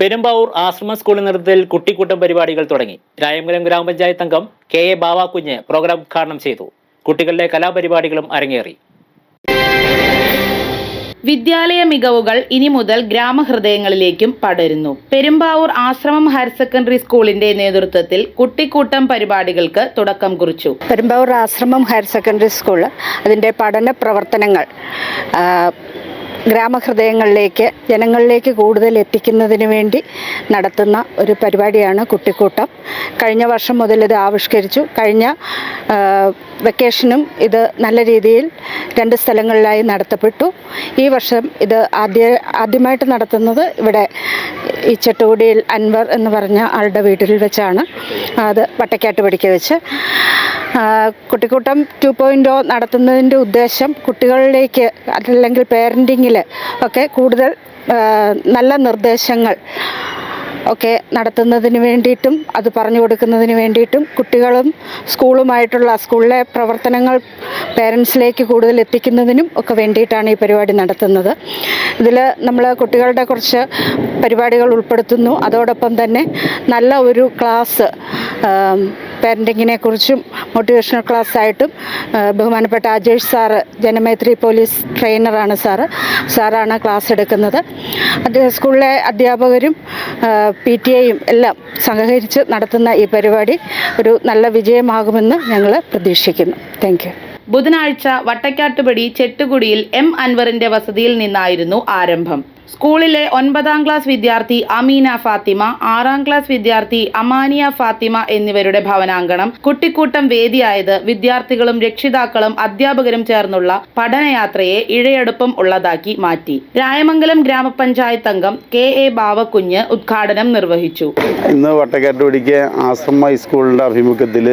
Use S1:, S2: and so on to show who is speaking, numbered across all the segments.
S1: പെരുമ്പാവൂർ ആശ്രമ സ്കൂളിൽ നേതൃത്വത്തിൽ കുട്ടിക്കൂട്ടം പരിപാടികൾ തുടങ്ങി. രായമംഗലം ഗ്രാമപഞ്ചായത്ത് അംഗം കെ എ ബാവാക്കുഞ്ഞ് പ്രോഗ്രാം ഉദ്ഘാടനം ചെയ്തു. കുട്ടികളുടെ കലാപരിപാടികളും അരങ്ങേറി.
S2: വിദ്യാലയ മികവുകൾ ഇനി മുതൽ ഗ്രാമഹൃദയങ്ങളിലേക്കും പടരുന്നു. പെരുമ്പാവൂർ ആശ്രമം ഹയർ സെക്കൻഡറി സ്കൂളിന്റെ നേതൃത്വത്തിൽ കുട്ടിക്കൂട്ടം പരിപാടികൾക്ക് തുടക്കം കുറിച്ചു.
S3: പെരുമ്പാവൂർ ആശ്രമം ഹയർ സെക്കൻഡറി സ്കൂൾ അതിൻ്റെ പഠന പ്രവർത്തനങ്ങൾ ഗ്രാമഹൃദയങ്ങളിലേക്ക് ജനങ്ങളിലേക്ക് കൂടുതൽ എത്തിക്കുന്നതിന് വേണ്ടി നടത്തുന്ന ഒരു പരിപാടിയാണ് കുട്ടിക്കൂട്ടം. കഴിഞ്ഞ വർഷം മുതൽ ഇത് ആവിഷ്കരിച്ചു. കഴിഞ്ഞ വെക്കേഷനും ഇത് നല്ല രീതിയിൽ 2 സ്ഥലങ്ങളിലായി നടത്തപ്പെട്ടു. ഈ വർഷം ഇത് ആദ്യമായിട്ട് നടത്തുന്നത് ഇവിടെ ഈ ചെട്ടുകുടിയിൽ അൻവർ എന്ന് പറഞ്ഞ ആളുടെ വീട്ടിൽ വെച്ചാണ്. അത് വട്ടക്കാട്ടുപടിക്ക് വെച്ച് കുട്ടിക്കൂട്ടം 2.0 നടത്തുന്നതിൻ്റെ ഉദ്ദേശം കുട്ടികളിലേക്ക് അല്ലെങ്കിൽ പേരൻറ്റിങ്ങിൽ ഒക്കെ കൂടുതൽ നല്ല നിർദ്ദേശങ്ങൾ ഒക്കെ നടത്തുന്നതിന് വേണ്ടിയിട്ടും അത് പറഞ്ഞു കൊടുക്കുന്നതിന് വേണ്ടിയിട്ടും കുട്ടികളും സ്കൂളിലെ പ്രവർത്തനങ്ങൾ പേരൻസിലേക്ക് കൂടുതൽ എത്തിക്കുന്നതിനും ഒക്കെ വേണ്ടിയിട്ടാണ് ഈ പരിപാടി നടത്തുന്നത്. ഇതിൽ നമ്മൾ കുട്ടികളുടെ കുറച്ച് പരിപാടികൾ ഉൾപ്പെടുത്തുന്നു. അതോടൊപ്പം തന്നെ നല്ല ഒരു ക്ലാസ് പാരൻറ്റിങ്ങിനെ കുറിച്ചും മോട്ടിവേഷണൽ ക്ലാസ്സായിട്ടും ബഹുമാനപ്പെട്ട അജേഷ് സാറ് ജനമൈത്രി പോലീസ് ട്രെയിനറാണ് സാറാണ് ക്ലാസ് എടുക്കുന്നത്. സ്കൂളിലെ അധ്യാപകരും PTA-യും എല്ലാം സഹകരിച്ച് നടത്തുന്ന ഈ പരിപാടി ഒരു നല്ല വിജയമാകുമെന്ന് ഞങ്ങൾ പ്രതീക്ഷിക്കുന്നു. Thank you.
S2: ബുധനാഴ്ച വട്ടക്കാട്ടുപടി ചെട്ടുകുടിയിൽ M. അൻവറിന്റെ വസതിയിൽ നിന്നായിരുന്നു ആരംഭം. സ്കൂളിലെ 9ാം ക്ലാസ് വിദ്യാർത്ഥി അമീന ഫാത്തിമ, 6ാം ക്ലാസ് വിദ്യാർത്ഥി അമാനിയ ഫാത്തിമ എന്നിവരുടെ ഭവനാങ്കണം കുട്ടിക്കൂട്ടം വേദിയായത് വിദ്യാർത്ഥികളും രക്ഷിതാക്കളും അധ്യാപകരും ചേർന്നുള്ള പഠനയാത്രയെ ഇഴയെടുപ്പം ഉള്ളതാക്കി മാറ്റി. രായമംഗലം ഗ്രാമപഞ്ചായത്ത് അംഗം കെ എ ബാവക്കുഞ്ഞ് ഉദ്ഘാടനം നിർവഹിച്ചു.
S4: ഇന്ന് വട്ടക്കാട്ടുപടിക്ക് ആശ്രമ ഹൈസ്കൂളിൻ്റെ ആഭിമുഖ്യത്തിൽ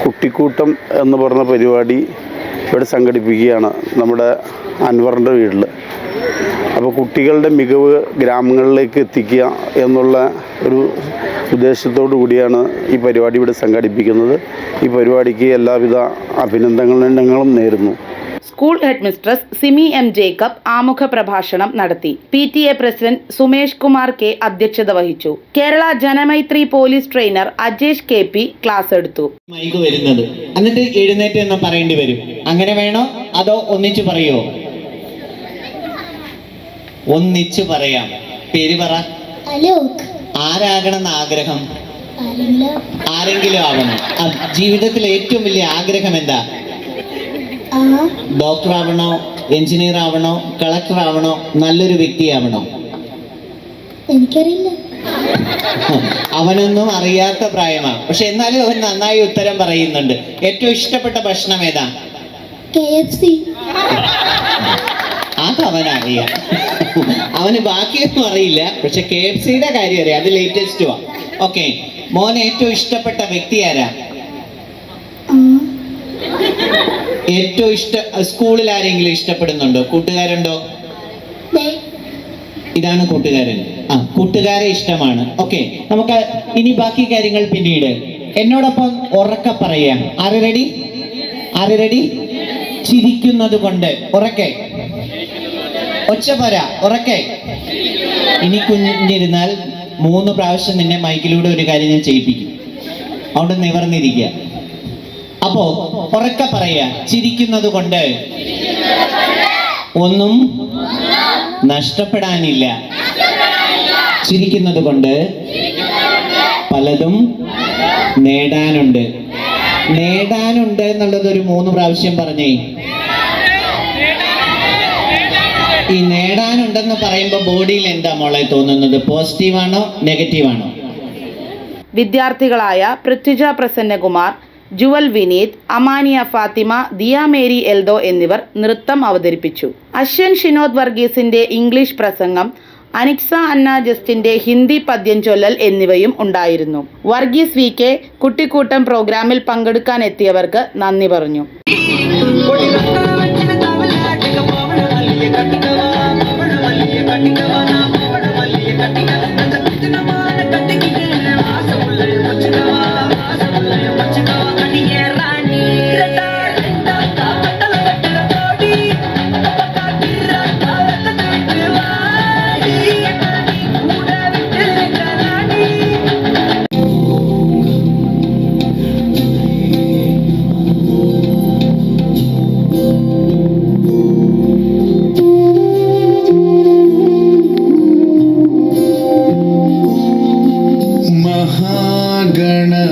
S4: കുട്ടിക്കൂട്ടം എന്ന് പറഞ്ഞ പരിപാടി ഇവിടെ സംഘടിപ്പിക്കുകയാണ് നമ്മുടെ അൻവറിൻ്റെ വീട്ടിൽ. അപ്പോൾ കുട്ടികളുടെ മികവ് ഗ്രാമങ്ങളിലേക്ക് എത്തിക്കുക എന്നുള്ള ഒരു ഉദ്ദേശത്തോടു കൂടിയാണ് ഈ പരിപാടി ഇവിടെ സംഘടിപ്പിക്കുന്നത്. ഈ പരിപാടിക്ക് എല്ലാവിധ അഭിനന്ദനങ്ങളും നേരുന്നു.
S2: School head mistress Simi M. Jacob ആമുഖ പ്രഭാഷണം നടത്തി. PTA president Sumesh Kumar K. അധ്യക്ഷത വഹിച്ചു. Kerala Janamaithri police trainer Ajesh KP class എടുത്തു.
S5: മൈക്ക് വരുന്നത് എന്നിട്ട് എഴുന്നേറ്റ് എന്ന് പറയേണ്ടി വരും. അങ്ങനെ വേണോ അതോ ഒന്നിച്ചു പറയോ? ഒന്നിച്ചു പറയാം. പേര് പറ. ആരാകണമെന്ന് ആഗ്രഹം? ആരെങ്കിലും ആവണം. ജീവിതത്തിൽ ഏറ്റവും വലിയ ആഗ്രഹം എന്താ? ഡോക്ടർ ആവണോ, എഞ്ചിനീയർ ആവണോ, കളക്ടർ ആവണോ, നല്ലൊരു വ്യക്തിയാവണോ?
S6: എനിക്കറിയില്ല.
S5: അവനൊന്നും അറിയാത്ത പ്രായമാണ്. പക്ഷെ എന്നാലും അവൻ നന്നായി ഉത്തരം പറയുന്നുണ്ട്. ഏറ്റവും ഇഷ്ടപ്പെട്ട ഭക്ഷണം ഏതാ?
S6: KFC.
S5: അതവനറിയാം. അവന് ബാക്കിയൊന്നും അറിയില്ല, പക്ഷെ KFCയുടെ കാര്യം അറിയാം. അത് ലേറ്റസ്റ്റുവാ. ഓക്കെ, മോൻ ഏറ്റവും ഇഷ്ടപ്പെട്ട വ്യക്തി ആരാ? ഏറ്റവും സ്കൂളിൽ ആരെങ്കിലും ഇഷ്ടപ്പെടുന്നുണ്ടോ? കൂട്ടുകാരുണ്ടോ? ഇതാണ് കൂട്ടുകാരൻ. കൂട്ടുകാരെ ഇഷ്ടമാണ്. ഓക്കെ, നമുക്ക് ഇനി ബാക്കി കാര്യങ്ങൾ പിന്നീട്. എന്നോടൊപ്പം ഉറക്കെ പറയാം. ആര് റെഡി? ചിരിക്കുന്നത് കൊണ്ട് ഉറക്കെ, ഒച്ച പോര, ഉറക്കെ. ഇനി കുഞ്ഞിരുന്നാൽ 3 പ്രാവശ്യം നിന്നെ മൈക്കിലൂടെ ഒരു കാര്യം ഞാൻ ചെയ്യിപ്പിക്കും. അതുകൊണ്ട് നിവർന്നിരിക്കുക. അപ്പോ ഉറക്കെ പറയാ. ചിരിക്കുന്നത് കൊണ്ട് ഒന്നും നഷ്ടപ്പെടാനില്ല. ചിരിക്കുന്നത് കൊണ്ട് പലതും നേടാനുണ്ട്. എന്നുള്ളത് ഒരു 3 പ്രാവശ്യം പറഞ്ഞേ. ഈ നേടാനുണ്ടെന്ന് പറയുമ്പോൾ ബോഡിയിൽ എന്താ മോളെ തോന്നുന്നത്? പോസിറ്റീവാണോ നെഗറ്റീവാണോ?
S2: വിദ്യാർത്ഥികളായ പൃഥ്വിജ പ്രസന്നകുമാർ, ജുവൽ വിനീത്, അമാനിയ ഫാത്തിമ, ദിയ മേരി എൽദോ എന്നിവർ നൃത്തം അവതരിപ്പിച്ചു. അശ്വൻ ഷിനോദ് വർഗീസിന്റെ ഇംഗ്ലീഷ് പ്രസംഗം, അനിക്സ അന്ന ജസ്റ്റിന്റെ ഹിന്ദി പദ്യം ചൊല്ലൽ എന്നിവയും ഉണ്ടായിരുന്നു. വർഗീസ് VK കുട്ടിക്കൂട്ടം പ്രോഗ്രാമിൽ പങ്കെടുക്കാനെത്തിയവർക്ക് നന്ദി പറഞ്ഞു.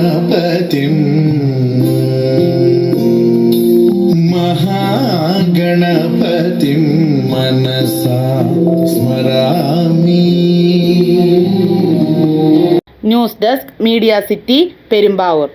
S7: गणपतिं महागणपतिं मनसा स्मरामि.
S2: News desk media city Perumbavoor.